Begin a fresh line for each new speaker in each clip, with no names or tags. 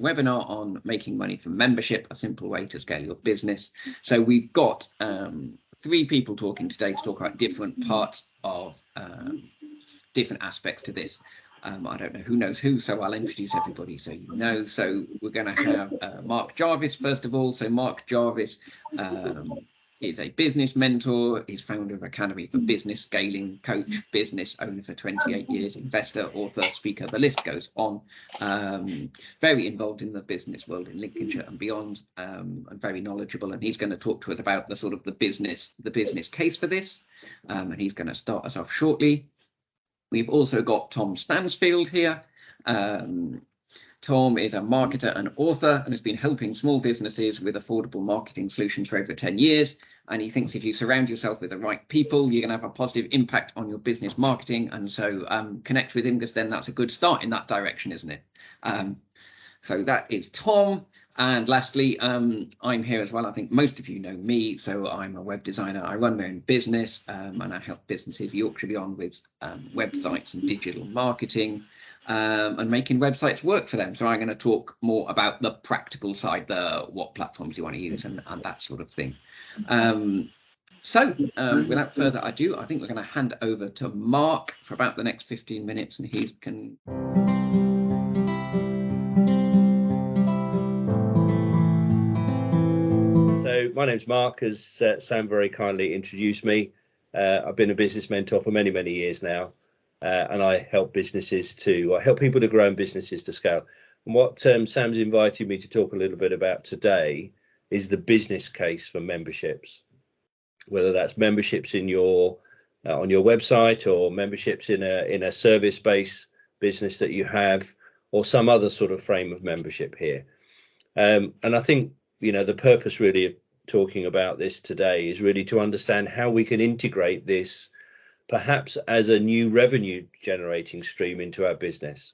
webinar on making money from membership, a simple way to scale your business. So we've got 3 people talking today to talk about different parts of different aspects to this. I don't know who knows who, so I'll introduce everybody so you know. So we're going to have Mark Jarvis first of all. So Mark Jarvis is a business mentor. He's founder of Academy for Business, scaling coach, business owner for 28 years, investor, author, speaker. The list goes on. Very involved in the business world in Lincolnshire and beyond, and very knowledgeable. And he's going to talk to us about the sort of the business case for this. And he's going to start us off shortly. We've also got Tom Stansfield here. Tom is a marketer and author and has been helping small businesses with affordable marketing solutions for over 10 years. And he thinks if you surround yourself with the right people, you're going to have a positive impact on your business marketing. And so connect with him, because then that's a good start in that direction, isn't it? So that is Tom. And lastly, I'm here as well. I think most of you know me. So I'm a web designer. I run my own business and I help businesses Yorkshire beyond with websites and digital marketing and making websites work for them. So I'm going to talk more about the practical side, what platforms you want to use and that sort of thing. So without further ado, I think we're going to hand over to Mark for about the next 15 minutes and he can...
So my name's Mark, as Sam very kindly introduced me. I've been a business mentor for many, many years now, and I help people to grow and businesses to scale. And what Sam's invited me to talk a little bit about today is the business case for memberships, whether that's memberships in your on your website or memberships in a service-based business that you have, or some other sort of frame of membership here. And I think, you know, the purpose really of talking about this today is really to understand how we can integrate this perhaps as a new revenue generating stream into our business.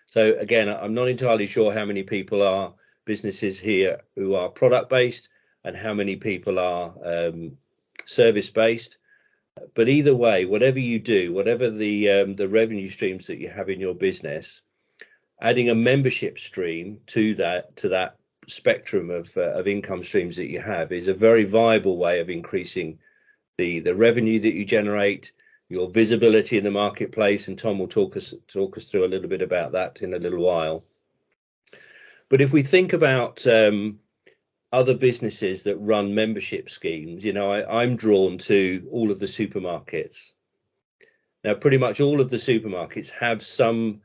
So again, I'm not entirely sure how many people are businesses here who are product based and how many people are service based. But either way, whatever you do, whatever the revenue streams that you have in your business, adding a membership stream to that spectrum of income streams that you have is a very viable way of increasing the revenue that you generate, your visibility in the marketplace, and Tom will talk us through a little bit about that in a little while. But if we think about other businesses that run membership schemes, you know, I'm drawn to all of the supermarkets. Now, pretty much all of the supermarkets have some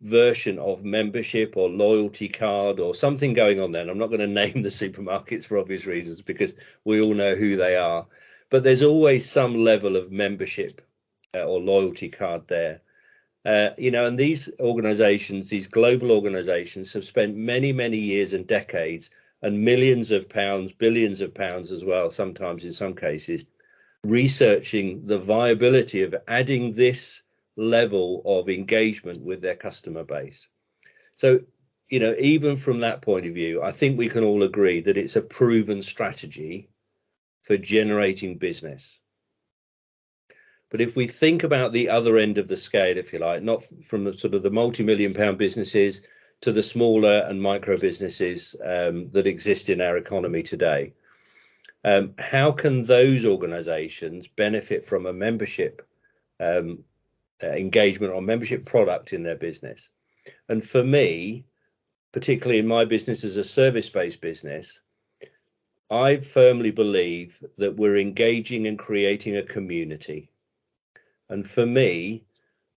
version of membership or loyalty card or something going on there. And I'm not going to name the supermarkets for obvious reasons because we all know who they are. But there's always some level of membership or loyalty card there. You know, and these organizations, these global organizations have spent many, many years and decades and millions of pounds, billions of pounds as well, sometimes in some cases, researching the viability of adding this level of engagement with their customer base. So, you know, even from that point of view, I think we can all agree that it's a proven strategy for generating business. But if we think about the other end of the scale, if you like, not from the sort of the multi-million-pound businesses to the smaller and micro businesses that exist in our economy today, how can those organizations benefit from a membership engagement or membership product in their business? And for me, particularly in my business as a service-based business, I firmly believe that we're engaging and creating a community. And for me,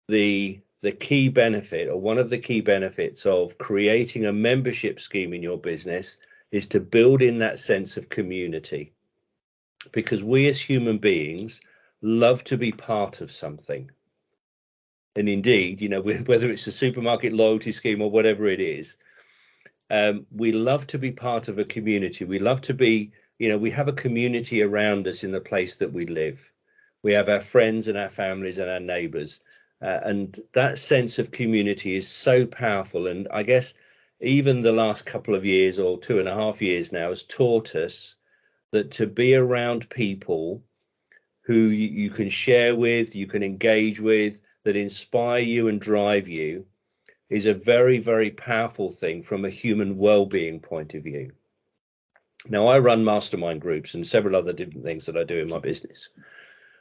the key benefit, or one of the key benefits of creating a membership scheme in your business, is to build in that sense of community. Because we as human beings love to be part of something. And indeed, you know, whether it's a supermarket loyalty scheme or whatever it is, we love to be part of a community. We love to be, you know, we have a community around us in the place that we live. We have our friends and our families and our neighbours. And that sense of community is so powerful. And I guess even the last couple of years or 2.5 years now has taught us that to be around people who you can share with, you can engage with, that inspire you and drive you, is a very, very powerful thing from a human well-being point of view. Now, I run mastermind groups and several other different things that I do in my business.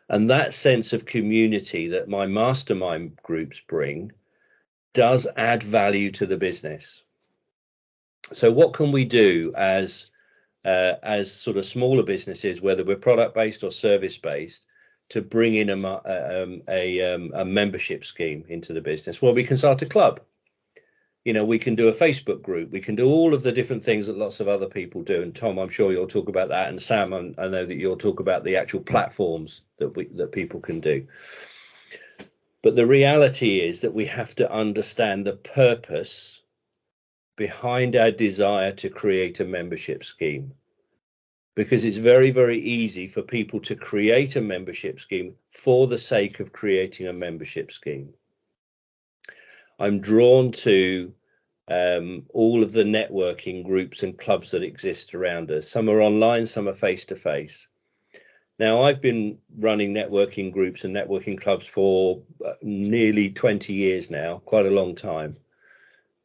And that sense of community that my mastermind groups bring does add value to the business. So what can we do as sort of smaller businesses, whether we're product based or service based, to bring in a membership scheme into the business? Well, we can start a club. You know, we can do a Facebook group. We can do all of the different things that lots of other people do. And Tom, I'm sure you'll talk about that. And Sam, I know that you'll talk about the actual platforms that people can do. But the reality is that we have to understand the purpose behind our desire to create a membership scheme, because it's very, very easy for people to create a membership scheme for the sake of creating a membership scheme. I'm drawn to all of the networking groups and clubs that exist around us. Some are online, some are face-to-face. Now, I've been running networking groups and networking clubs for nearly 20 years now, quite a long time.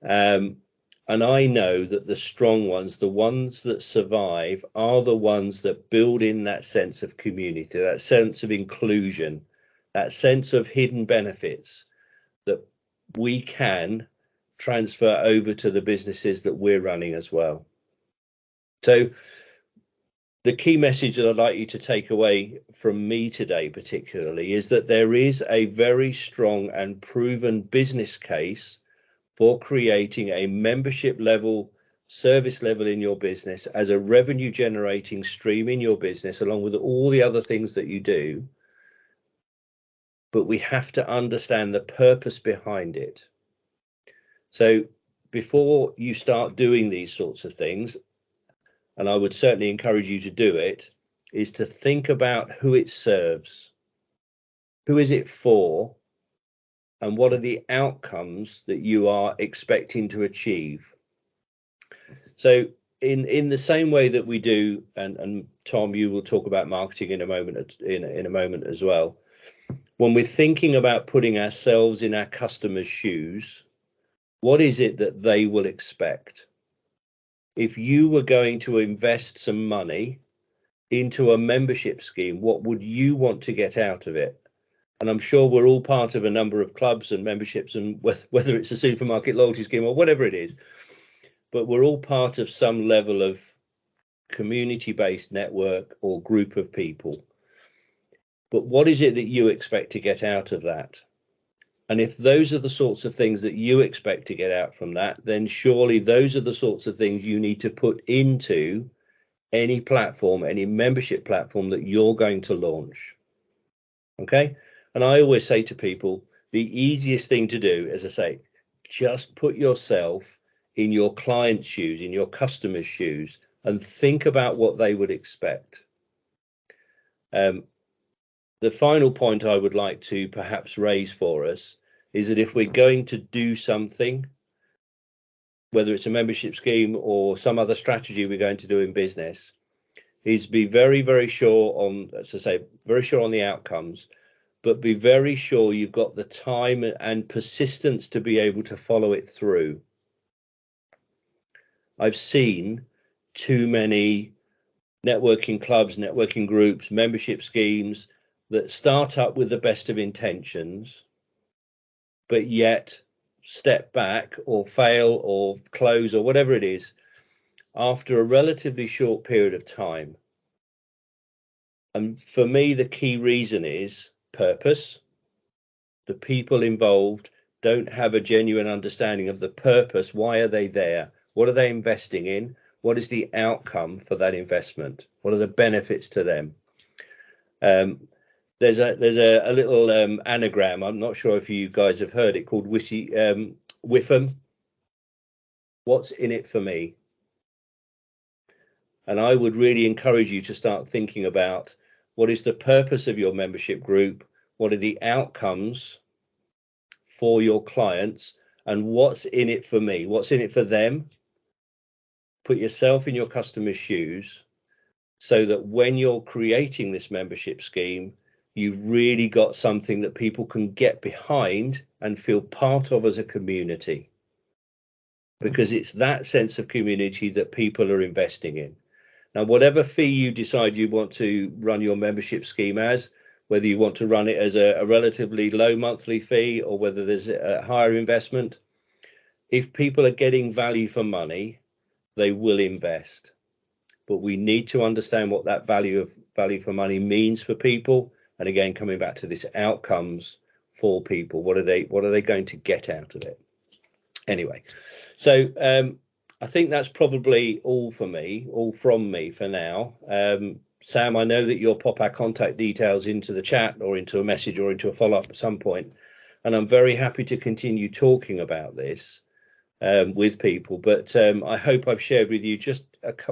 And I know that the strong ones, the ones that survive, are the ones that build in that sense of community, that sense of inclusion, that sense of hidden benefits that we can transfer over to the businesses that we're running as well. So the key message that I'd like you to take away from me today particularly is that there is a very strong and proven business case for creating a membership level, service level in your business as a revenue generating stream in your business, along with all the other things that you do. But we have to understand the purpose behind it. So before you start doing these sorts of things, and I would certainly encourage you to do it, is to think about who it serves. Who is it for? And what are the outcomes that you are expecting to achieve? So in the same way that we do, and Tom, you will talk about marketing in a moment, in a moment as well. When we're thinking about putting ourselves in our customers' shoes, what is it that they will expect? If you were going to invest some money into a membership scheme, what would you want to get out of it? And I'm sure we're all part of a number of clubs and memberships, and whether it's a supermarket loyalty scheme or whatever it is, but we're all part of some level of community-based network or group of people. But what is it that you expect to get out of that? And if those are the sorts of things that you expect to get out from that, then surely those are the sorts of things you need to put into any platform, any membership platform that you're going to launch. Okay? And I always say to people, the easiest thing to do, as I say, just put yourself in your client's shoes, in your customer's shoes, and think about what they would expect. The final point I would like to perhaps raise for us is that if we're going to do something, whether it's a membership scheme or some other strategy we're going to do in business, is be very, very sure on, as I say, very sure on the outcomes, but be very sure you've got the time and persistence to be able to follow it through. I've seen too many networking clubs, networking groups, membership schemes that start up with the best of intentions, but yet step back or fail or close or whatever it is after a relatively short period of time. And for me, the key reason is purpose. The people involved don't have a genuine understanding of the purpose. Why are they there? What are they investing in? What is the outcome for that investment? What are the benefits to them? There's a little anagram. I'm not sure if you guys have heard it, called WIFM. What's in it for me? And I would really encourage you to start thinking about what is the purpose of your membership group? What are the outcomes for your clients? And what's in it for me? What's in it for them? Put yourself in your customer's shoes so that when you're creating this membership scheme, you've really got something that people can get behind and feel part of as a community. because it's that sense of community that people are investing in. Now, whatever fee you decide you want to run your membership scheme as, whether you want to run it as a relatively low monthly fee or whether there's a higher investment, if people are getting value for money, they will invest. But we need to understand what that value for money means for people. And again, coming back to this outcomes for people, what are they going to get out of it? Anyway, so I think that's probably all from me for now. Sam, I know that you'll pop our contact details into the chat or into a message or into a follow-up at some point, and I'm very happy to continue talking about this with people. But I hope I've shared with you just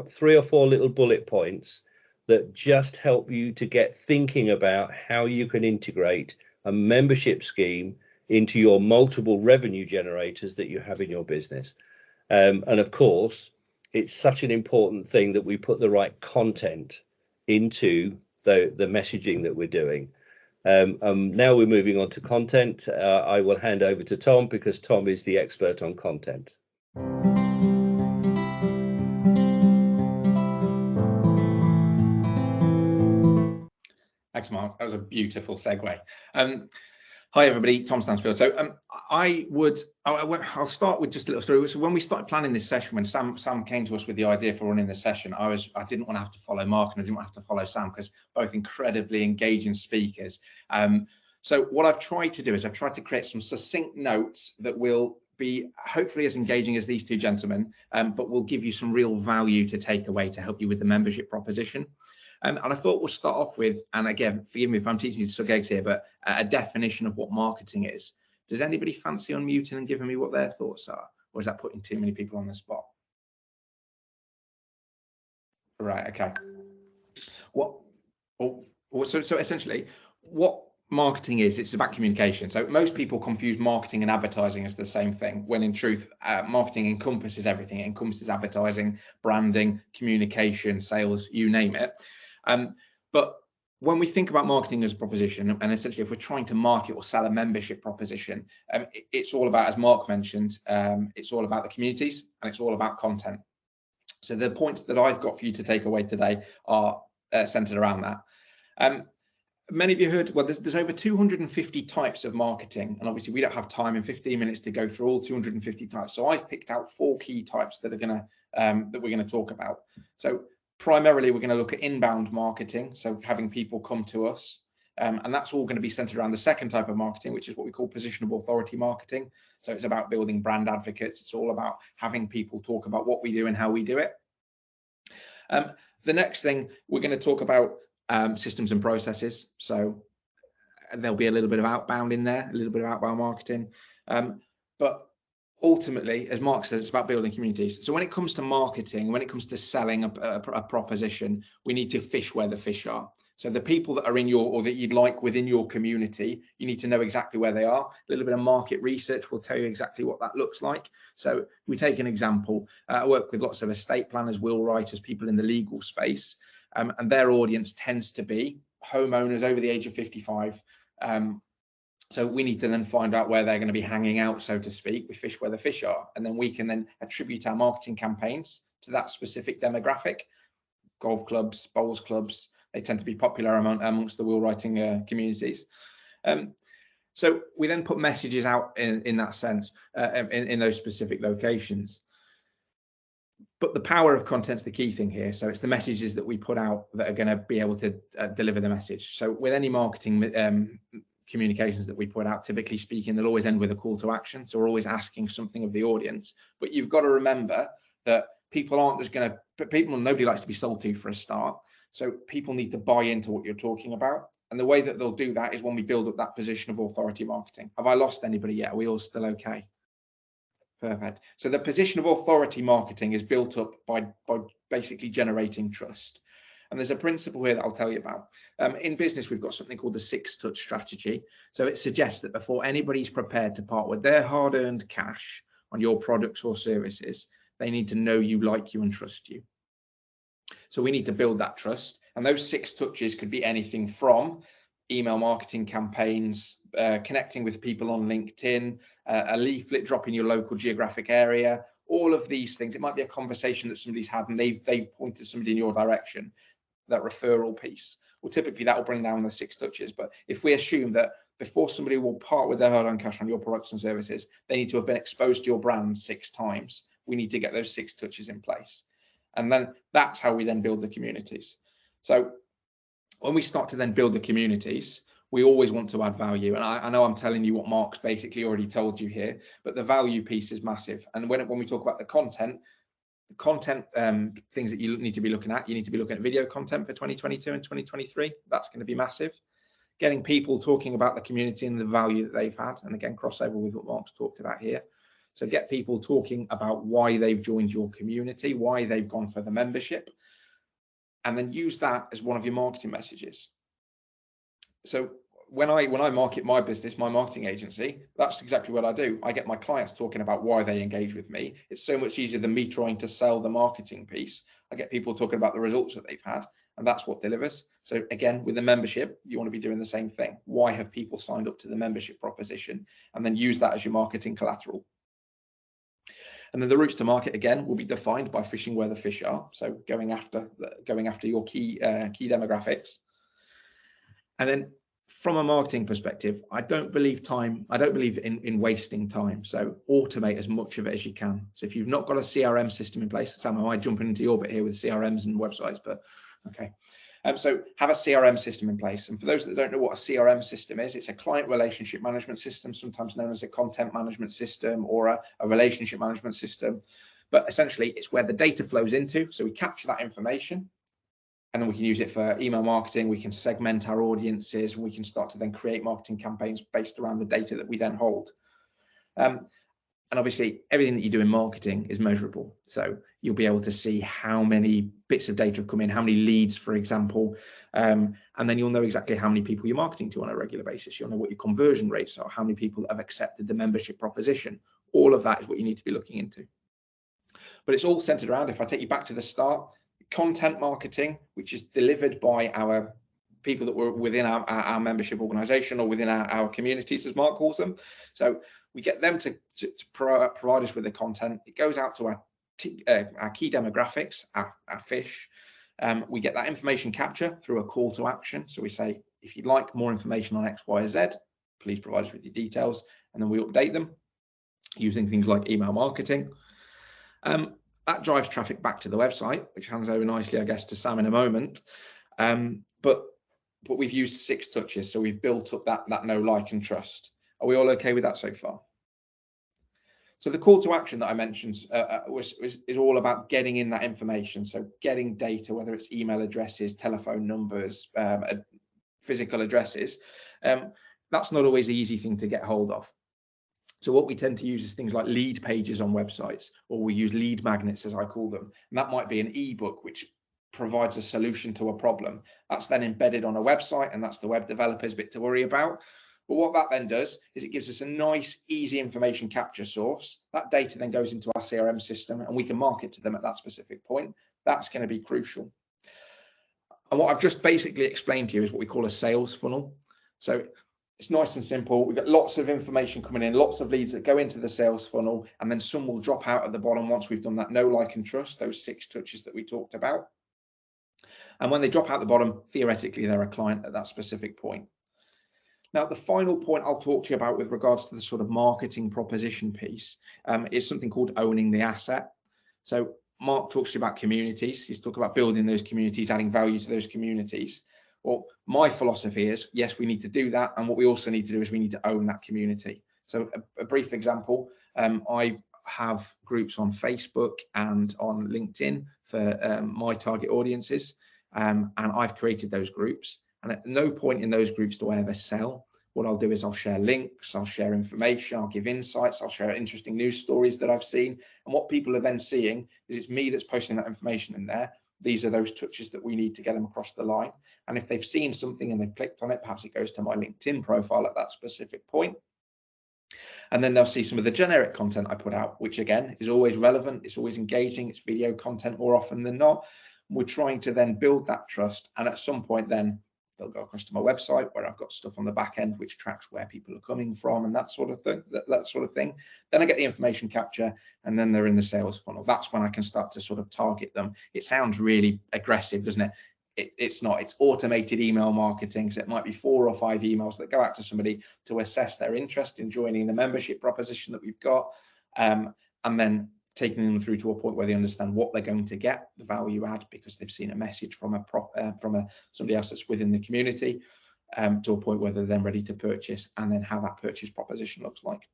3 or 4 little bullet points that just help you to get thinking about how you can integrate a membership scheme into your multiple revenue generators that you have in your business. And of course, it's such an important thing that we put the right content into the messaging that we're doing. Now we're moving on to content. I will hand over to Tom because Tom is the expert on content.
Thanks, Mark. That was a beautiful segue. Hi, everybody. Tom Stansfield. So I'll start with just a little story. So when we started planning this session, when Sam came to us with the idea for running this session, I didn't want to have to follow Mark and I didn't want to have to follow Sam because both incredibly engaging speakers. So what I've tried to do is I've tried to create some succinct notes that will be hopefully as engaging as these two gentlemen, but will give you some real value to take away to help you with the membership proposition. And I thought we'll start off with, and again, forgive me if I'm teaching you suck eggs here, but a definition of what marketing is. Does anybody fancy unmuting and giving me what their thoughts are? Or is that putting too many people on the spot? Right, okay. So essentially, what marketing is, it's about communication. So most people confuse marketing and advertising as the same thing, when in truth, marketing encompasses everything. It encompasses advertising, branding, communication, sales, you name it. But when we think about marketing as a proposition, and essentially if we're trying to market or sell a membership proposition, it's all about, as Mark mentioned, it's all about the communities and it's all about content. So the points that I've got for you to take away today are centered around that. Many of you heard, well, there's over 250 types of marketing, and obviously we don't have time in 15 minutes to go through all 250 types. So I've picked out 4 key types that we're going to talk about. So primarily, we're going to look at inbound marketing, so having people come to us, and that's all going to be centered around the second type of marketing, which is what we call position of authority marketing. So it's about building brand advocates. It's all about having people talk about what we do and how we do it. The next thing we're going to talk about systems and processes. So there'll be a little bit of outbound in there, a little bit of outbound marketing, but ultimately, as Mark says, it's about building communities. So when it comes to marketing, when it comes to selling a proposition, we need to fish where the fish are. So the people that are in your, or that you'd like within your community, you need to know exactly where they are. A little bit of market research will tell you exactly what that looks like. So we take an example. I work with lots of estate planners, will writers, people in the legal space, and their audience tends to be homeowners over the age of 55. So we need to then find out where they're going to be hanging out, so to speak. We fish where the fish are, and then we can then attribute our marketing campaigns to that specific demographic. Golf clubs, bowls clubs, they tend to be popular amongst the will writing communities. So we then put messages out in that sense, in those specific locations. But the power of content's the key thing here. So it's the messages that we put out that are going to be able to deliver the message. So with any marketing communications that we put out, typically speaking, they'll always end with a call to action. So we're always asking something of the audience. But you've got to remember that people aren't just going to, nobody likes to be sold to for a start. So people need to buy into what you're talking about. And the way that they'll do that is when we build up that position of authority marketing. Have I lost anybody yet? Are we all still okay? Perfect. So the position of authority marketing is built up by basically generating trust. And there's a principle here that I'll tell you about. In business, we've got something called the 6-touch strategy. So it suggests that before anybody's prepared to part with their hard-earned cash on your products or services, they need to know you, like you, and trust you. So we need to build that trust. And those 6 touches could be anything from email marketing campaigns, connecting with people on LinkedIn, a leaflet drop in your local geographic area, all of these things. It might be a conversation that somebody's had and they've pointed somebody in your direction, that referral piece. Well, typically that will bring down the 6 touches. But if we assume that before somebody will part with their hard-earned cash on your products and services, they need to have been exposed to your brand 6 times. We need to get those 6 touches in place. And then that's how we then build the communities. So when we start to then build the communities, we always want to add value. And I know I'm telling you what Mark's basically already told you here, but the value piece is massive. And when we talk about the content things that you need to be looking at, you need to be looking at video content for 2022 and 2023. That's going to be massive. Getting people talking about the community and the value that they've had. And again, crossover with what Mark's talked about here. So get people talking about why they've joined your community, why they've gone for the membership, and then use that as one of your marketing messages. So when I market my business, my marketing agency, that's exactly what I do. I get my clients talking about why they engage with me. It's so much easier than me trying to sell the marketing piece. I get people talking about the results that they've had, and that's what delivers. So again, with the membership, you want to be doing the same thing. Why have people signed up to the membership proposition? And then use that as your marketing collateral. And then the routes to market, again, will be defined by fishing where the fish are. So going after your key demographics. And then from a marketing perspective, I don't believe in wasting time. So automate as much of it as you can. So if you've not got a CRM system in place, Sam, I might jump into your bit here with CRMs and websites, but okay. So have a CRM system in place. And for those that don't know what a CRM system is, it's a client relationship management system, sometimes known as a content management system or a relationship management system. But essentially, it's where the data flows into. So we capture that information, and then we can use it for email marketing. We can segment our audiences, and we can start to then create marketing campaigns based around the data that we then hold. And obviously, everything that you do in marketing is measurable. So you'll be able to see how many bits of data have come in, how many leads, for example, and then you'll know exactly how many people you're marketing to on a regular basis. You'll know what your conversion rates are, how many people have accepted the membership proposition. All of that is what you need to be looking into. But it's all centered around, if I take you back to the start, content marketing, which is delivered by our people that were within our membership organization or within our communities, as Mark calls them. So we get them to provide us with the content. It goes out to our key demographics, our fish. We get that information capture through a call to action. So we say, if you'd like more information on X, Y, or Z, please provide us with your details. And then we update them using things like email marketing. That drives traffic back to the website, which hands over nicely, I guess, to Sam in a moment. But we've used 6 touches. So we've built up that know, like, and trust. Are we all okay with that so far? So the call to action that I mentioned is all about getting in that information. So getting data, whether it's email addresses, telephone numbers, physical addresses. That's not always the easy thing to get hold of. So what we tend to use is things like lead pages on websites, or we use lead magnets, as I call them. And that might be an ebook which provides a solution to a problem. That's then embedded on a website, and that's the web developer's bit to worry about. But what that then does is it gives us a nice, easy information capture source. That data then goes into our CRM system, and we can market to them at that specific point. That's going to be crucial. And what I've just basically explained to you is what we call a sales funnel. So it's nice and simple. We've got lots of information coming in, lots of leads that go into the sales funnel, and then some will drop out at the bottom once we've done that know, like, and trust, those 6 touches that we talked about. And when they drop out the bottom, theoretically, they're a client at that specific point. Now, the final point I'll talk to you about with regards to the sort of marketing proposition piece is something called owning the asset. So Mark talks to you about communities. He's talking about building those communities, adding value to those communities. Well, my philosophy is, yes, we need to do that. And what we also need to do is we need to own that community. So a brief example, I have groups on Facebook and on LinkedIn for my target audiences. And I've created those groups. And at no point in those groups do I ever sell. What I'll do is I'll share links, I'll share information, I'll give insights, I'll share interesting news stories that I've seen. And what people are then seeing is it's me that's posting that information in there. These are those touches that we need to get them across the line. And if they've seen something and they've clicked on it, perhaps it goes to my LinkedIn profile at that specific point. And then they'll see some of the generic content I put out, which again is always relevant. It's always engaging. It's video content more often than not. We're trying to then build that trust. And at some point then they'll go across to my website where I've got stuff on the back end which tracks where people are coming from and that sort of thing. Then I get the information capture, and then they're in the sales funnel. That's when I can start to sort of target them. It sounds really aggressive, doesn't it? It's not. It's automated email marketing. So it might be 4 or 5 emails that go out to somebody to assess their interest in joining the membership proposition that we've got, and then taking them through to a point where they understand what they're going to get, the value add, because they've seen a message from somebody else that's within the community, to a point where they're then ready to purchase, and then how that purchase proposition looks like.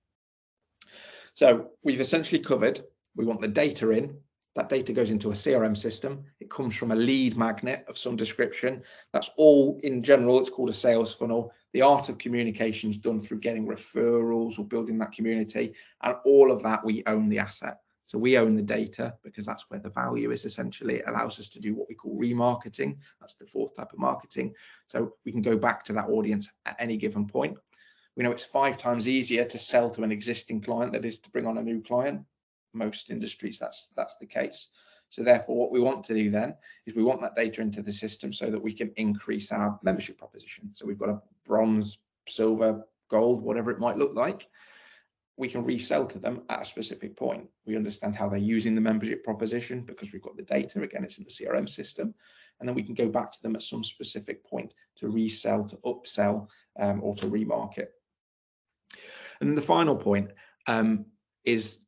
So we've essentially covered, we want the data in. That data goes into a CRM system. It comes from a lead magnet of some description. That's all in general. It's called a sales funnel. The art of communication is done through getting referrals or building that community, and all of that, we own the asset. So we own the data because that's where the value is. Essentially, it allows us to do what we call remarketing. That's the 4th type of marketing. So we can go back to that audience at any given point. We know it's 5 times easier to sell to an existing client than it is to bring on a new client. Most industries, that's the case. So therefore, what we want to do then is we want that data into the system so that we can increase our membership proposition. So we've got a bronze, silver, gold, whatever it might look like. We can resell to them at a specific point. We understand how they're using the membership proposition because we've got the data. Again, it's in the CRM system. And then we can go back to them at some specific point to resell, to upsell, or to remarket. And then the final point is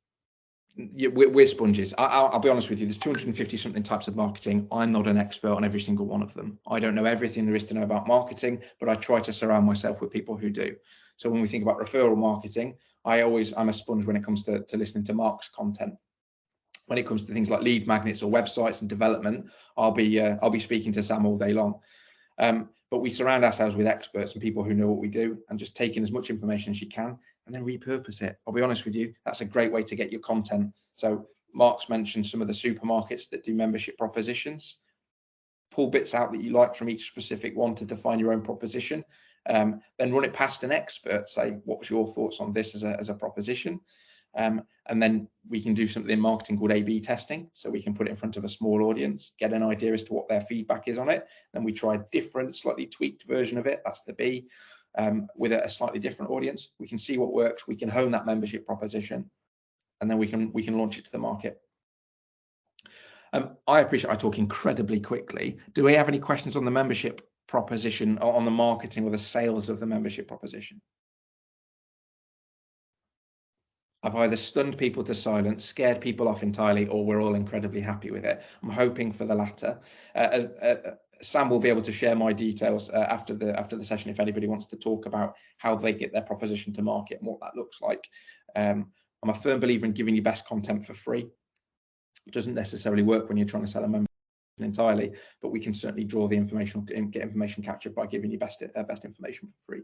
we're sponges. I'll be honest with you, there's 250 something types of marketing. I'm not an expert on every single one of them. I don't know everything there is to know about marketing, but I try to surround myself with people who do. So when we think about referral marketing, I'm a sponge when it comes to listening to Mark's content. When it comes to things like lead magnets or websites and development, I'll be speaking to Sam all day long. But we surround ourselves with experts and people who know what we do, and just taking as much information as you can and then repurpose it. I'll be honest with you, that's a great way to get your content. So Mark's mentioned some of the supermarkets that do membership propositions. Pull bits out that you like from each specific one to define your own proposition. Then run it past an expert, say, what was your thoughts on this as a proposition? And then we can do something in marketing called A/B testing. So we can put it in front of a small audience, get an idea as to what their feedback is on it. Then we try a different, slightly tweaked version of it. That's the B, with a slightly different audience. We can see what works. We can hone that membership proposition, and then we can launch it to the market. I appreciate I talk incredibly quickly. Do we have any questions on the membership proposition, or on the marketing or the sales of the membership proposition? I've either stunned people to silence, scared people off entirely, or we're all incredibly happy with it. I'm hoping for the latter. Sam will be able to share my details after the session if anybody wants to talk about how they get their proposition to market and what that looks like. I'm a firm believer in giving you best content for free. It doesn't necessarily work when you're trying to sell a membership entirely, but we can certainly draw the information and get information captured by giving you best information for free.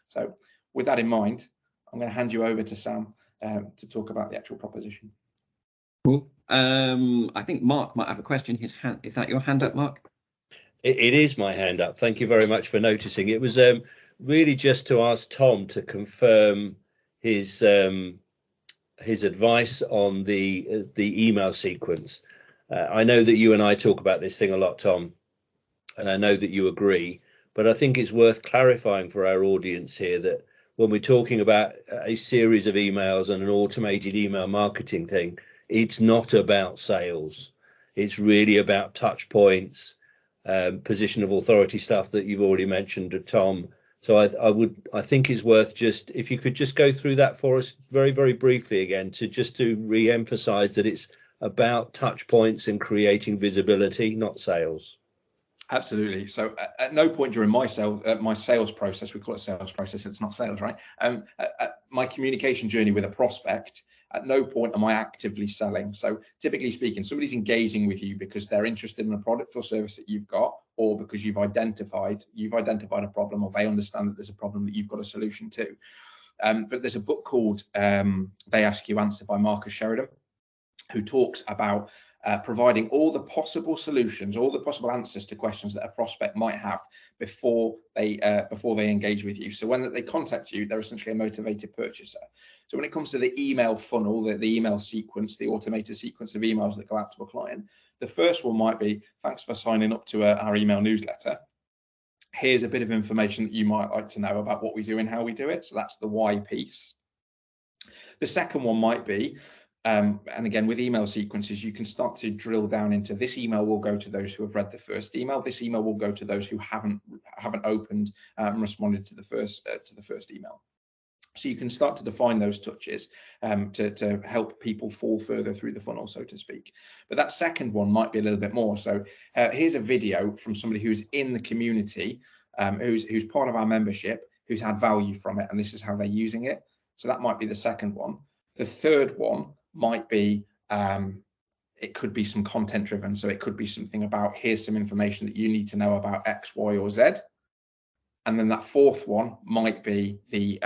So with that in mind, I'm going to hand you over to Sam to talk about the actual proposition.
Cool. I think Mark might have a question. His hand, is that your hand up, Mark?
It is my hand up. Thank you very much for noticing. It was really just to ask Tom to confirm his advice on the email sequence. I know that you and I talk about this thing a lot, Tom, and I know that you agree, but I think it's worth clarifying for our audience here that when we're talking about a series of emails and an automated email marketing thing, it's not about sales. It's really about touch points, position of authority stuff that you've already mentioned, Tom. So I think it's worth just, if you could just go through that for us very, very briefly again, to re-emphasize that it's about touch points and creating visibility, not sales.
Absolutely. So at no point during my sales process, we call it sales process, it's not sales, right? My communication journey with a prospect, at no point am I actively selling. So typically speaking, somebody's engaging with you because they're interested in a product or service that you've got, or because you've identified a problem, or they understand that there's a problem that you've got a solution to. But there's a book called They Ask You Answer by Marcus Sheridan, who talks about providing all the possible solutions, all the possible answers to questions that a prospect might have before they engage with you. So when they contact you, they're essentially a motivated purchaser. So when it comes to the email funnel, the email sequence, the automated sequence of emails that go out to a client, the first one might be, thanks for signing up to our email newsletter. here's a bit of information that you might like to know about what we do and how we do it. So that's the why piece. The second one might be, and again, with email sequences, you can start to drill down into this email will go to those who have read the first email. This email will go to those who haven't opened and responded to the first email. So you can start to define those touches to help people fall further through the funnel, so to speak. But that second one might be a little bit more. So here's a video from somebody who's in the community, who's part of our membership, who's had value from it, and this is how they're using it. So that might be the second one. The third one might be, it could be some content driven. So it could be something about, here's some information that you need to know about X, Y, or Z. And then that fourth one might be the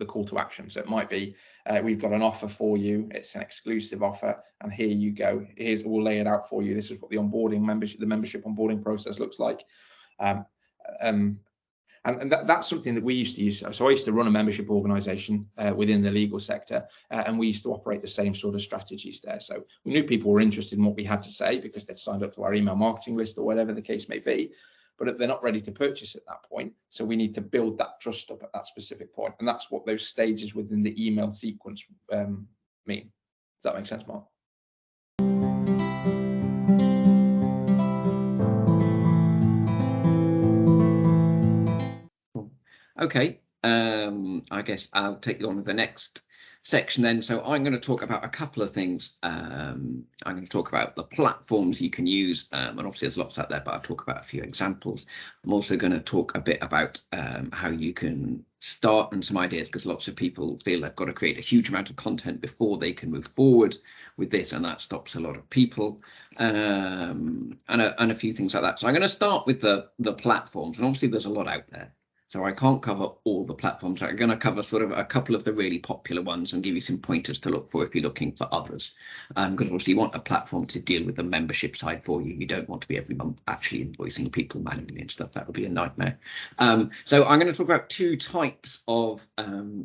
call to action. So it might be, we've got an offer for you. It's an exclusive offer, and here you go. We'll lay it out for you. This is what the membership onboarding process looks like. And that's something that we used to use. So I used to run a membership organization within the legal sector, and we used to operate the same sort of strategies there. So we knew people were interested in what we had to say because they'd signed up to our email marketing list or whatever the case may be, but they're not ready to purchase at that point. So we need to build that trust up at that specific point. And that's what those stages within the email sequence mean. Does that make sense, Mark?
Okay, I guess I'll take you on with the next section then. So I'm going to talk about a couple of things. I'm going to talk about the platforms you can use, and obviously there's lots out there, but I'll talk about a few examples. I'm also going to talk a bit about how you can start and some ideas, because lots of people feel they've got to create a huge amount of content before they can move forward with this, and that stops a lot of people, and a few things like that. So I'm going to start with the platforms, and obviously there's a lot out there. So I can't cover all the platforms. I'm going to cover sort of a couple of the really popular ones and give you some pointers to look for if you're looking for others. Because obviously you want a platform to deal with the membership side for you. You don't want to be every month actually invoicing people manually and stuff. That would be a nightmare. So I'm going to talk about two types of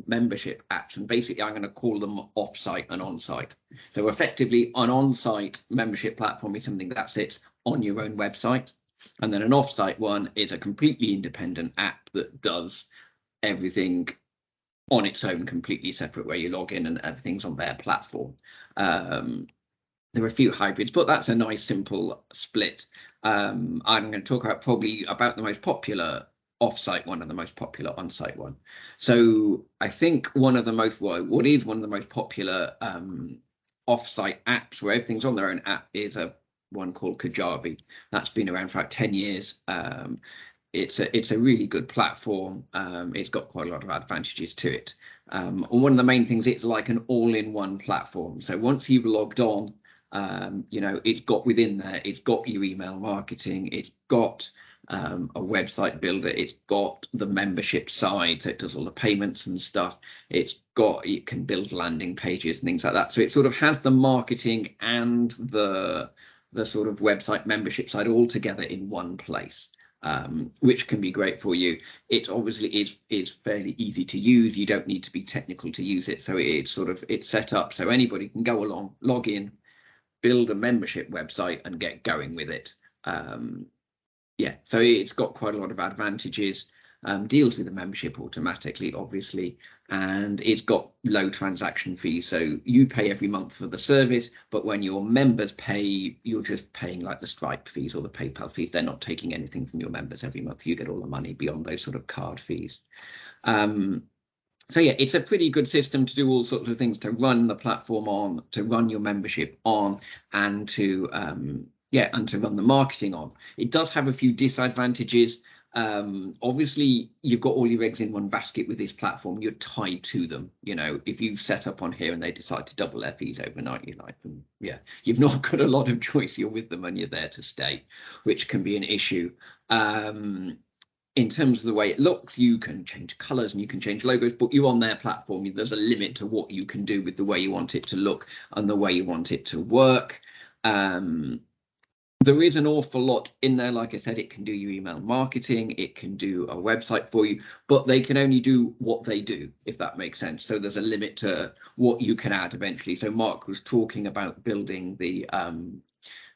membership apps, and basically I'm going to call them off-site and on-site. So effectively, an on-site membership platform is something that sits on your own website. And then an off-site one is a completely independent app that does everything on its own, completely separate, where you log in and everything's on their platform. There are a few hybrids, but that's a nice simple split. I'm going to talk about probably about the most popular off-site one and the most popular on-site one. So I think what is one of the most popular off-site apps where everything's on their own app is one called Kajabi. That's been around for about 10 years. It's a really good platform. It's got quite a lot of advantages to it. And one of the main things, it's like an all-in-one platform. So once you've logged on, it's got within there, it's got your email marketing, it's got a website builder, it's got the membership side, so it does all the payments and stuff. It can build landing pages and things like that. So it sort of has the marketing and the sort of website membership side all together in one place, which can be great for you. It obviously is fairly easy to use. You don't need to be technical to use it. So it's set up so anybody can go along, log in, build a membership website and get going with it. So it's got quite a lot of advantages. Deals with the membership automatically, obviously, and it's got low transaction fees. So you pay every month for the service, but when your members pay, you're just paying like the Stripe fees or the PayPal fees. They're not taking anything from your members every month. You get all the money beyond those sort of card fees. So yeah, it's a pretty good system to do all sorts of things, to run the platform on, to run your membership on, and to run the marketing on. It does have a few disadvantages. Obviously you've got all your eggs in one basket with this platform. You're tied to them. If you've set up on here and they decide to double their fees overnight, you've not got a lot of choice. You're with them and you're there to stay, which can be an issue. In terms of the way it looks, you can change colors and you can change logos, but you're on their platform. There's a limit to what you can do with the way you want it to look and the way you want it to work. There is an awful lot in there. Like I said, it can do your email marketing, it can do a website for you, but they can only do what they do, if that makes sense. So there's a limit to what you can add eventually. So Mark was talking about building the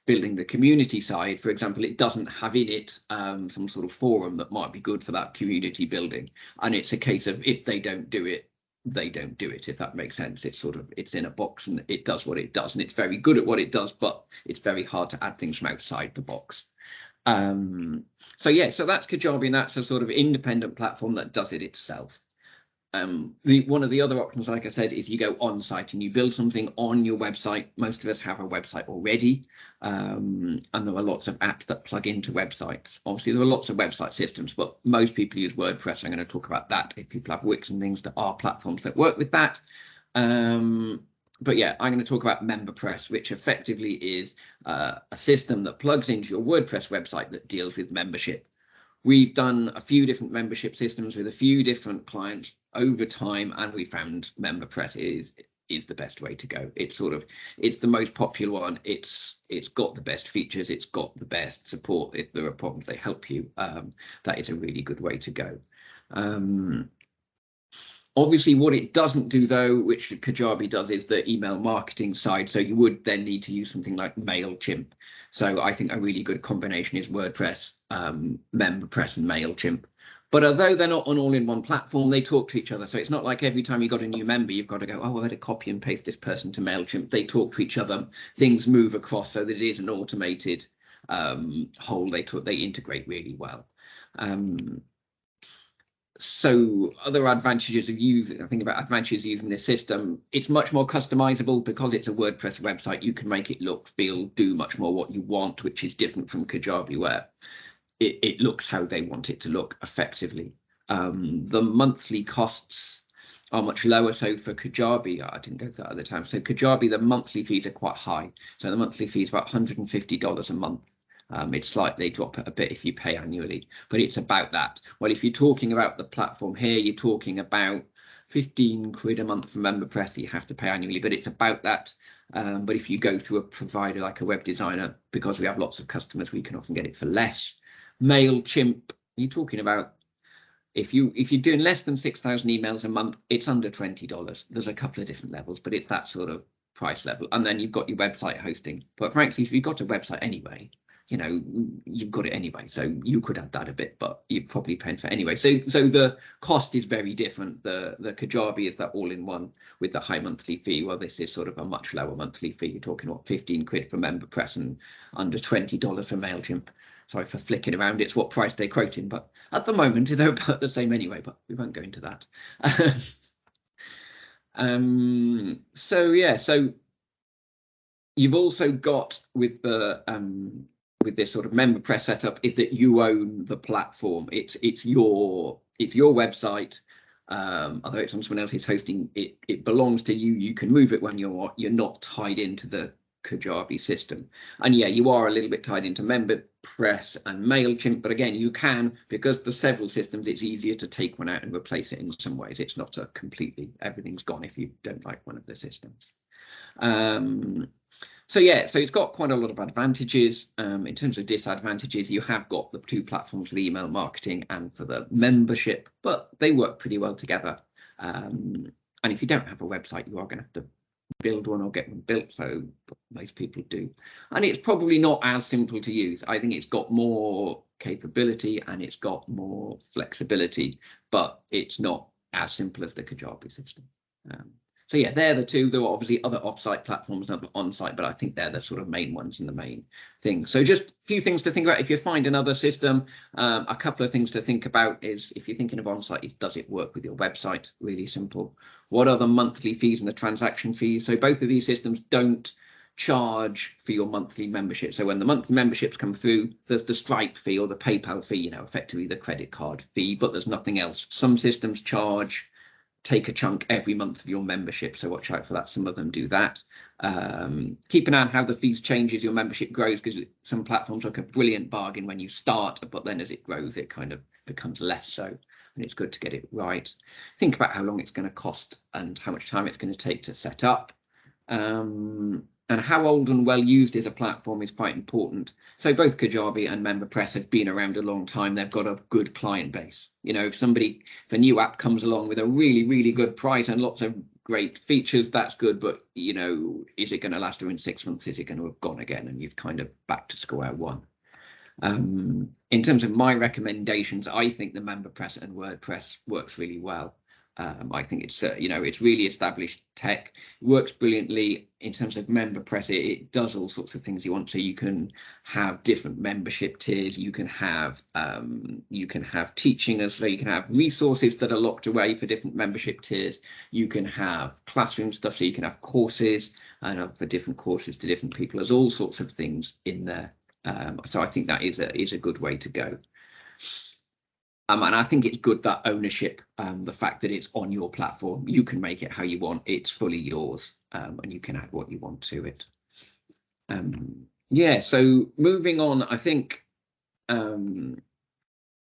building the community side, for example, it doesn't have in it some sort of forum that might be good for that community building. And it's a case of if they don't do it, they don't do it, if that makes sense. It's sort of, it's in a box and it does what it does, and it's very good at what it does, but it's very hard to add things from outside the box. So yeah, so that's Kajabi, and that's a sort of independent platform that does it itself. One of the other options, like I said, is you go on site and you build something on your website. Most of us have a website already, and there are lots of apps that plug into websites. Obviously, there are lots of website systems, but most people use WordPress. I'm going to talk about that. If people have Wix and things, there are platforms that work with that. But yeah, I'm going to talk about MemberPress, which effectively is a system that plugs into your WordPress website that deals with membership. We've done a few different membership systems with a few different clients over time, and we found MemberPress is the best way to go. It's sort of, it's the most popular one. It's got the best features. It's got the best support. If there are problems, they help you. That is a really good way to go. Obviously, what it doesn't do, though, which Kajabi does, is the email marketing side. So you would then need to use something like MailChimp. So I think a really good combination is WordPress, MemberPress, and MailChimp. But although they're not on all-in-one platform, they talk to each other. So it's not like every time you got a new member, you've got to go, oh, I better copy and paste this person to MailChimp. They talk to each other. Things move across so that it is an automated whole. They integrate really well. So other advantages of using, I think about advantages of using this system, it's much more customizable because it's a WordPress website. You can make it look, feel, do much more what you want, which is different from Kajabi, where it looks how they want it to look effectively. The monthly costs are much lower. So for Kajabi, I didn't go through that at the time. So Kajabi, the monthly fees are quite high. So the monthly fee is about $150 a month. They drop it a bit if you pay annually, but it's about that. Well, if you're talking about the platform here, you're talking about 15 quid a month for MemberPress. You have to pay annually, but it's about that. But if you go through a provider like a web designer, because we have lots of customers, we can often get it for less. MailChimp, you're talking about, if you're doing less than 6,000 emails a month, it's under $20. There's a couple of different levels, but it's that sort of price level. And then you've got your website hosting. But frankly, if you've got a website anyway, you know, you've got it anyway, so you could add that a bit, but you're probably paying for it anyway. So the cost is very different. The Kajabi is that all-in-one with the high monthly fee. Well, this is sort of a much lower monthly fee. You're talking about 15 quid for MemberPress and under $20 for MailChimp. Sorry for flicking around. It's what price they're quoting, but at the moment they're about the same anyway. But we won't go into that. So yeah, so you've also got with the with this sort of MemberPress setup is that you own the platform. It's your website. Although it's on someone else's hosting, it belongs to you. You can move it when you're not tied into the Kajabi system. And yeah, you are a little bit tied into MemberPress and MailChimp, but again, you can, because there's several systems, it's easier to take one out and replace it in some ways. It's not a completely everything's gone if you don't like one of the systems. So yeah, so it's got quite a lot of advantages. In terms of disadvantages, you have got the two platforms for the email marketing and for the membership, but they work pretty well together. And if you don't have a website, you are going to have to build one or get one built. So most people do. And it's probably not as simple to use. I think it's got more capability and it's got more flexibility, but it's not as simple as the Kajabi system. So yeah, they're the two. There are obviously other off-site platforms and other on-site, but I think they're the sort of main ones and the main thing. So just a few things to think about. If you find another system, a couple of things to think about is, if you're thinking of on-site, is does it work with your website? Really simple. What are the monthly fees and the transaction fees? So both of these systems don't charge for your monthly membership. So when the monthly memberships come through, there's the Stripe fee or the PayPal fee, you know, effectively the credit card fee, but there's nothing else. Some systems take a chunk every month of your membership, so watch out for that. Some of them do that. Keep an eye on how the fees change as your membership grows, because some platforms look a brilliant bargain when you start, but then as it grows it kind of becomes less so, and it's good to get it right. Think about how long it's going to cost and how much time it's going to take to set up. And how old and well used is a platform is quite important. So both Kajabi and MemberPress have been around a long time. They've got a good client base. You know, if a new app comes along with a really, really good price and lots of great features, that's good, but you know, is it going to last in 6 months? Is it going to have gone again and you've kind of back to square one? In terms of my recommendations, I think the MemberPress and WordPress works really well. I think it's you know, it's really established tech, works brilliantly. In terms of MemberPress, it does all sorts of things you want to. You can have different membership tiers. You can have teaching as so you can have resources that are locked away for different membership tiers. You can have classroom stuff, so you can have courses and for different courses to different people. There's all sorts of things in there. So I think that is a good way to go. And I think it's good that ownership, the fact that it's on your platform, you can make it how you want, it's fully yours, and you can add what you want to it. Yeah, so moving on, I think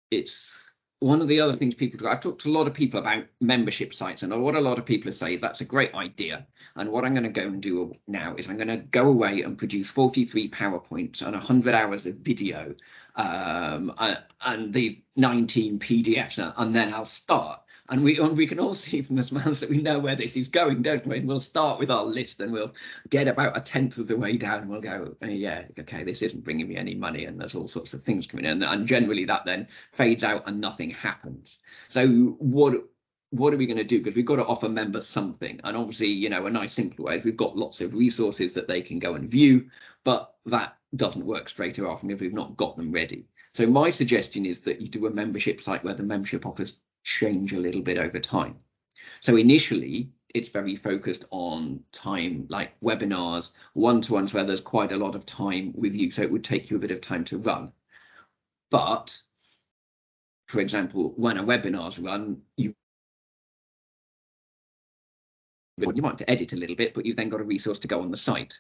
it's one of the other things people do. I've talked to a lot of people about membership sites, and what a lot of people say is that's a great idea. And what I'm going to go and do now is I'm going to go away and produce 43 PowerPoints and 100 hours of video and the 19 PDFs, and then I'll start. And we can all see from the smiles that we know where this is going, don't we? And we'll start with our list and we'll get about 1/10 of the way down and we'll go, oh, yeah, okay, this isn't bringing me any money, and there's all sorts of things coming in. And generally that then fades out and nothing happens. So what are we going to do? Because we've got to offer members something. And obviously, you know, a nice simple way is we've got lots of resources that they can go and view, but that doesn't work straight away if we've not got them ready. So my suggestion is that you do a membership site where the membership offers change a little bit over time. So initially it's very focused on time, like webinars, one-to-ones, where there's quite a lot of time with you, so it would take you a bit of time to run. But for example, when a webinar's run, you might have to edit a little bit, but you've then got a resource to go on the site.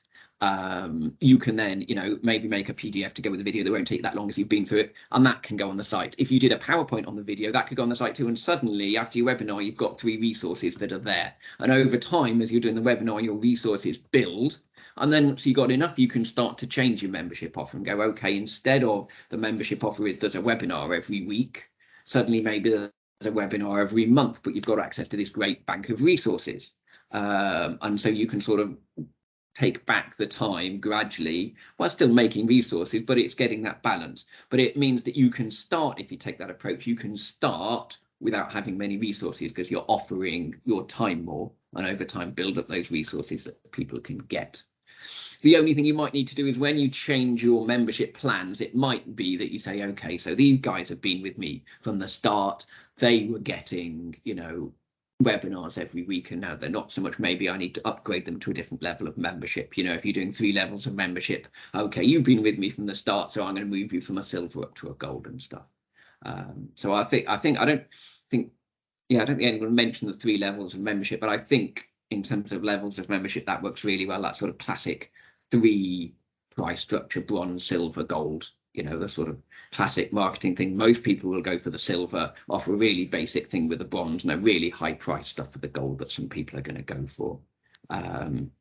You can then, you know, maybe make a PDF to go with the video that won't take that long as you've been through it, and that can go on the site. If you did a PowerPoint on the video, that could go on the site too, and suddenly after your webinar you've got 3 resources that are there, and over time as you're doing the webinar your resources build, and then once you've got enough you can start to change your membership offer and go, okay, instead of the membership offer is there's a webinar every week, suddenly maybe there's a webinar every month, but you've got access to this great bank of resources. And so you can sort of take back the time gradually while still making resources, but it's getting that balance. But it means that you can start, if you take that approach, you can start without having many resources because you're offering your time more, and over time build up those resources that people can get. The only thing you might need to do is when you change your membership plans, it might be that you say, okay, so these guys have been with me from the start, they were getting, you know, webinars every week, and now they're not so much. Maybe I need to upgrade them to a different level of membership. You know, if you're doing 3 levels of membership, okay, you've been with me from the start, so I'm going to move you from a silver up to a gold and stuff. So I don't think anyone mentioned the 3 levels of membership, but I think in terms of levels of membership that works really well. That sort of classic 3 price structure: bronze, silver, gold. You know, the sort of classic marketing thing. Most people will go for the silver, offer a really basic thing with the bronze, and a really high price stuff for the gold that some people are going to go for. And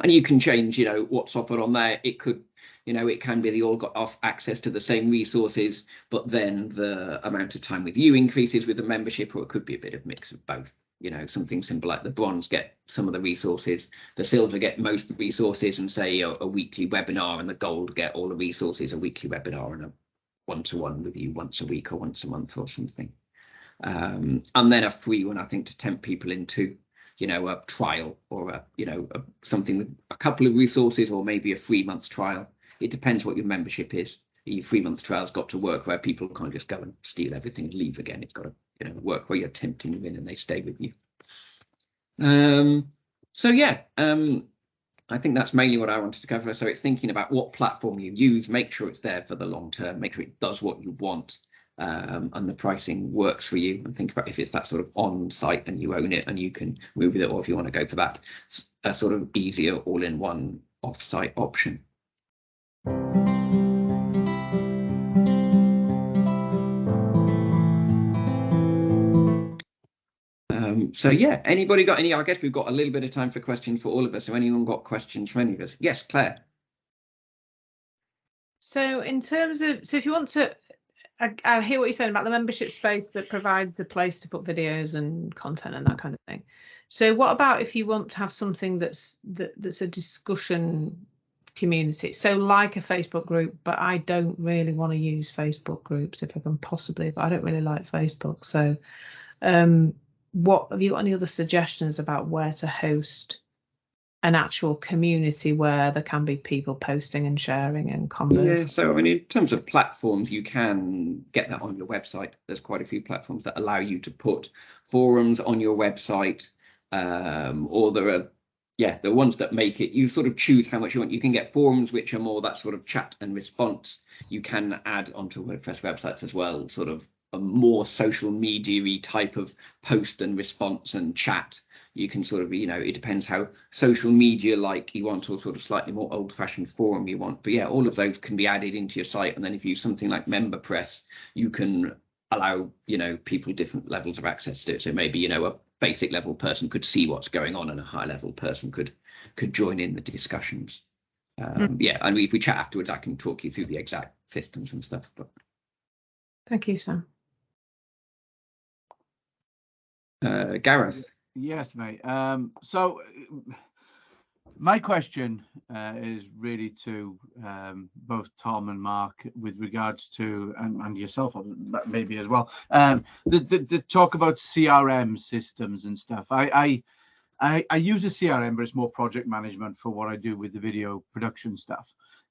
you can change, you know, what's offered on there. It could, you know, it can be they all got off access to the same resources, but then the amount of time with you increases with the membership, or it could be a bit of mix of both. You know, something simple like the bronze get some of the resources, the silver get most of the resources and say a weekly webinar, and the gold get all the resources, a weekly webinar and a one-to-one with you once a week or once a month or something. And then a free one, I think, to tempt people into, you know, a trial or a, you know, something with a couple of resources, or maybe a 3-month trial. It depends what your membership is. Your 3-month trial's got to work where people can't just go and steal everything and leave again. It's got to, you know, work where you're tempting them in and they stay with you. So yeah, I think that's mainly what I wanted to cover. So it's thinking about what platform you use, make sure it's there for the long term, make sure it does what you want, and the pricing works for you, and think about if it's that sort of on site and you own it and you can move with it, or if you want to go for that a sort of easier all-in-one off-site option. So yeah, anybody got any? I guess we've got a little bit of time for questions for all of us. So anyone got questions from any of us? Yes, Claire.
So in terms of, so if you want to I hear what you're saying about the membership space that provides a place to put videos and content and that kind of thing. So what about if you want to have something that's a discussion community? So like a Facebook group, but I don't really want to use Facebook groups if I can possibly, if I don't really like Facebook. So what have you got any other suggestions about where to host an actual community where there can be people posting and sharing and conversing?
Yeah, so I mean, in terms of platforms, you can get that on your website. There's quite a few platforms that allow you to put forums on your website, or there are, the ones that make it, you sort of choose how much you want. You can get forums which are more that sort of chat and response. You can add onto WordPress websites as well, sort of a more social media-y type of post and response and chat. You can sort of, it depends how social media like you want, or sort of slightly more old-fashioned forum you want. But yeah, all of those can be added into your site. And then if you use something like MemberPress, you can allow, people different levels of access to it. So maybe, a basic level person could see what's going on, and a high level person could join in the discussions. Yeah, and if we chat afterwards, I can talk you through the exact systems and stuff. But
Thank you, Sam.
Gareth.
Yes, mate. So my question is really to both Tom and Mark with regards to, and yourself maybe as well, the talk about CRM systems and stuff. I use a CRM, but it's more project management for what I do with the video production stuff.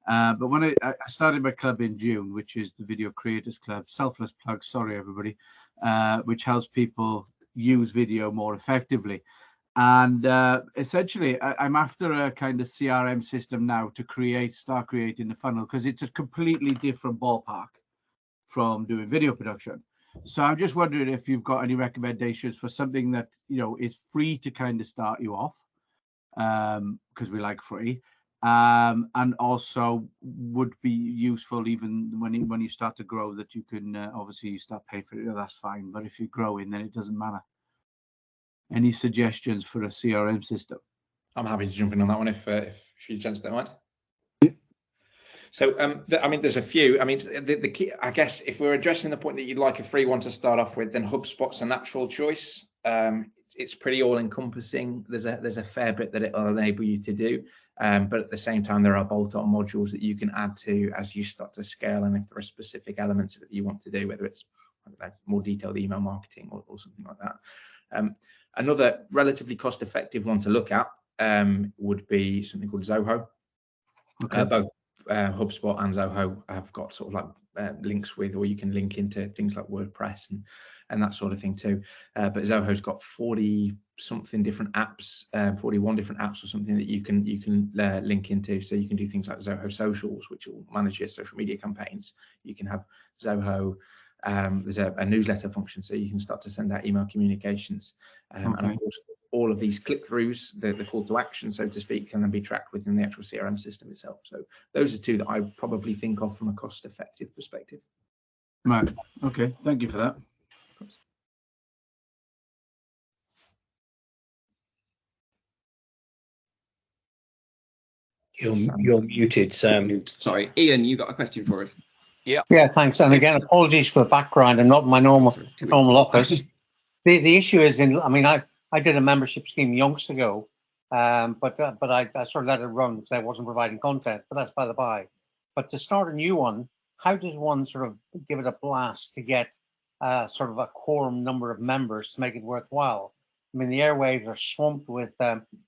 But when I started my club in June, which is the Video Creators Club, selfless plug, sorry everybody, which helps people use video more effectively. And essentially I'm after a kind of CRM system now to start creating the funnel, because it's a completely different ballpark from doing video production. So I'm just wondering if you've got any recommendations for something that is free to kind of start you off, because we like free, and also would be useful even when you start to grow, that you can obviously you start paying for it, that's fine, but if you're growing then it doesn't matter. Any suggestions for a CRM system?
I'm happy to jump in on that one if you gents don't mind. So I mean, there's a few. I mean, the key, I guess, if we're addressing the point that you'd like a free one to start off with, then HubSpot's a natural choice. It's pretty all-encompassing. There's a fair bit that it'll enable you to do, but at the same time, there are bolt-on modules that you can add to as you start to scale, and if there are specific elements of it that you want to do, whether it's, I don't know, more detailed email marketing or something like that. Another relatively cost-effective one to look at would be something called Zoho. Okay. Both HubSpot and Zoho have got sort of like links with, or you can link into things like WordPress and that sort of thing too. But Zoho's got 40-something different apps, 41 different apps or something that you can link into. So you can do things like Zoho Socials, which will manage your social media campaigns. You can have Zoho. There's a newsletter function, so you can start to send out email communications. Okay. And of course, all of these click-throughs, the call to action, so to speak, can then be tracked within the actual CRM system itself. So those are two that I probably think of from a cost-effective perspective.
Right. Okay. Thank you for that.
You're muted, Sam.
Sorry, Ian, you got a question for us?
Yeah, thanks. And again, apologies for the background. I'm not in my normal office. The issue is I did a membership scheme yonks ago, but I sort of let it run because I wasn't providing content. But that's by the by. But to start a new one, how does one sort of give it a blast to get sort of a quorum number of members to make it worthwhile? I mean, the airwaves are swamped with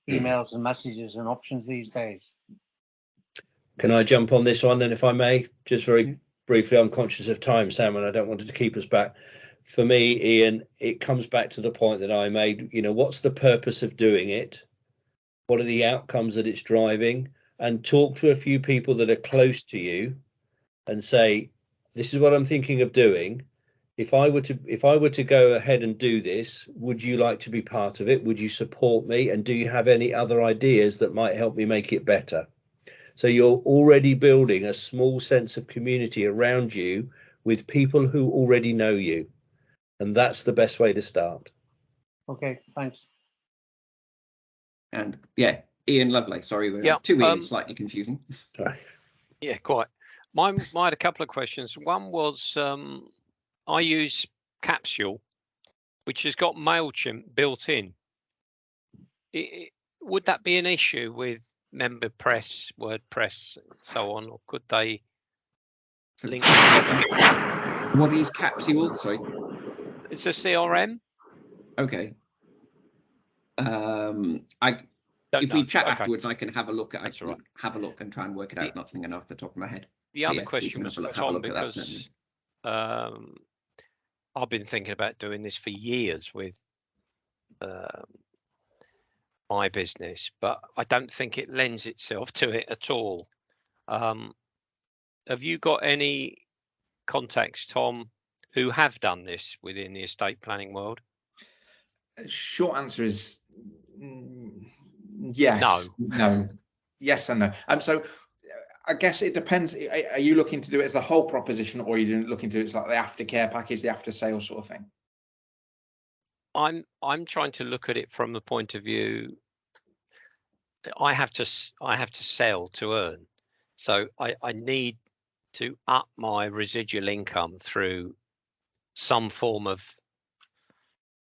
emails and messages and options these days.
Can I jump on this one? And if I may, just very briefly, I'm conscious of time, Sam, and I don't want it to keep us back. For me, Ian, it comes back to the point that I made. What's the purpose of doing it? What are the outcomes that it's driving? And talk to a few people that are close to you and say, this is what I'm thinking of doing. If I were to go ahead and do this, would you like to be part of it? Would you support me? And do you have any other ideas that might help me make it better? So you're already building a small sense of community around you with people who already know you. And that's the best way to start.
Okay, thanks.
And yeah, Ian Lovelace, sorry, we're two Ians, slightly confusing.
Sorry.
Yeah, quite. I had a couple of questions. One was I use Capsule, which has got MailChimp built in. Would that be an issue with MemberPress, WordPress, and so on, or could they link together?
What is Capsule? Sorry.
It's a CRM.
Okay. If we chat afterwards, I can have a lok at. Have a look and try and work it out. Not thinking off the top of my head.
The other question was for Tom, because I've been thinking about doing this for years with my business, but I don't think it lends itself to it at all. Have you got any contacts, Tom, who have done this within the estate planning world?
Short answer is yes. No. Yes and no. So I guess it depends. Are you looking to do it as the whole proposition, or are you looking to do it as like the aftercare package, the after sales sort of thing?
I'm trying to look at it from the point of view, I have to sell to earn. So I need to up my residual income through some form of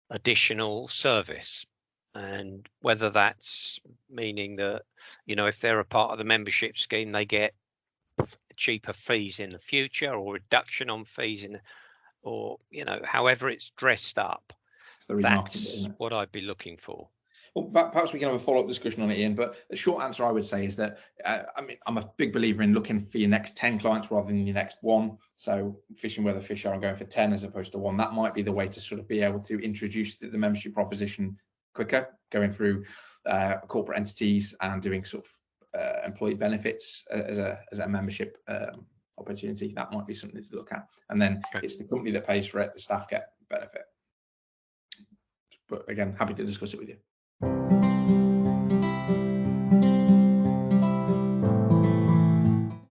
additional service. And whether that's meaning that, if they're a part of the membership scheme, they get cheaper fees in the future, or reduction on fees or however it's dressed up. That's what I'd be looking for.
Well, perhaps we can have a follow-up discussion on it, Ian, but the short answer I would say is that, I'm a big believer in looking for your next 10 clients rather than your next one. So fishing where the fish are and going for 10 as opposed to one, that might be the way to sort of be able to introduce the membership proposition quicker, going through corporate entities and doing sort of employee benefits as a membership opportunity. That might be something to look at. And then it's the company that pays for it, the staff get benefit. But again, happy to discuss it with you.